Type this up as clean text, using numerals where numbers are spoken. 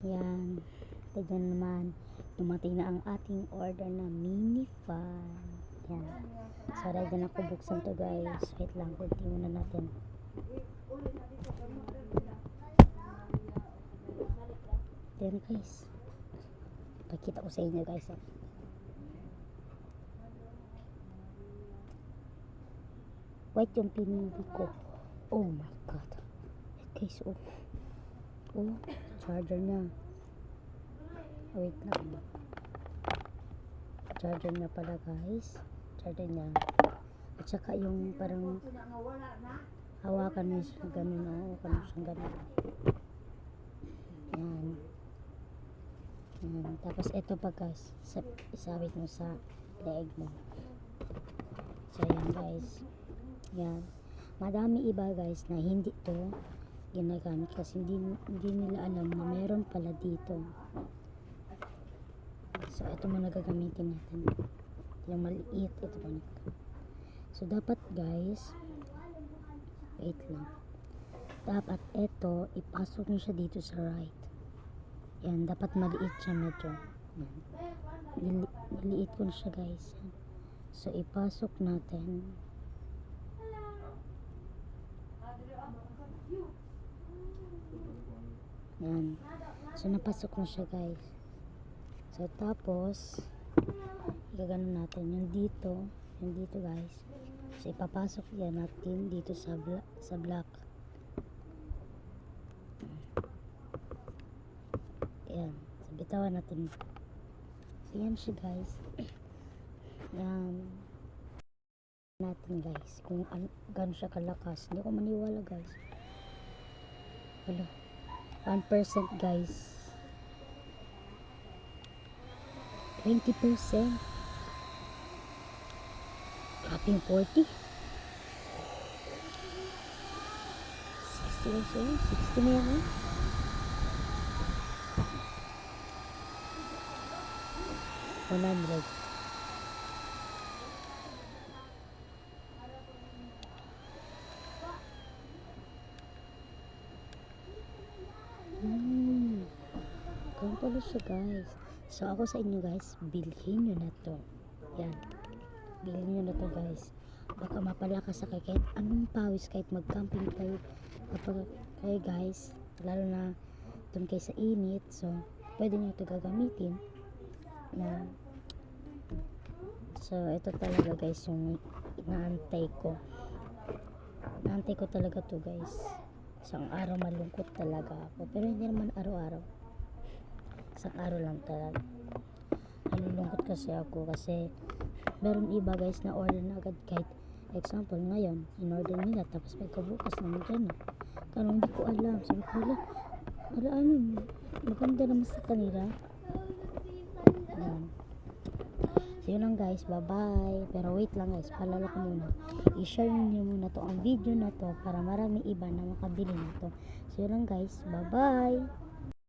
Yan. Tignan naman. Dumating na ang ating order na mini fan. Yan. So, ready na ako buksan to guys. Wait lang. Kunti muna natin. Yan guys. Pakita ko sa inyo guys. White yung pinili ko. Oh my god. Guys, oh. Oh, charger niya. Wait lang. Charger niya pala guys. Charger niya. At saka yung parang hawakan mo siya ganun. Hawakan mo siya ganun. Yan. Yan. Tapos ito pa guys. Isabit mo sa leeg mo. So yan guys. Yan. Madami iba guys na hindi to ginagamit kasi hindi nila alam na meron pala dito. So ito muna gagamitin natin. Yung maliit ito muna. So dapat guys, wait lang. Dapat ito ipasok nyo siya dito sa right. Yan, dapat maliit siya medyo. Yan. Niliit ko na siya guys. Yan. So ipasok natin. Yan. So napasok na siya guys. So tapos gagano natin yung dito guys. So ipapasok yan natin dito sa block. Yan. So bitawan natin. So yan siya guys. Yan natin guys kung gano'n siya kalakas. Hindi ko maniwala guys. Wala. 1% guys. 20%. Grabe yung 40. 60 also. 60 na yan. 100. Ganun pala siya guys. So ako sa inyo guys, bilhin nyo na to. Yan. Bilhin nyo na to guys. Baka mapalakas sa kahit anong pawis, kahit mag-camping kayo guys. Lalo na dun kayo sa init. So pwede nyo ito gagamitin. Yan. So ito talaga guys yung inaantay ko. Inaantay ko talaga to guys. Isang araw malungkot talaga ako. Pero hindi naman araw-araw. Isang araw lang talaga. Nalulungkot kasi ako kasi meron iba guys na order na agad kahit example ngayon in-order nila tapos pagkabukas naman dyan na. Kano hindi ko alam. Sabi ko wala ano. Maganda naman sa kanila. Ayan. So yun lang guys. Bye bye. Pero wait lang guys. Palala ko muna. I-share nyo muna to ang video na to para marami iba na makabili na to. So yun lang guys. Bye bye.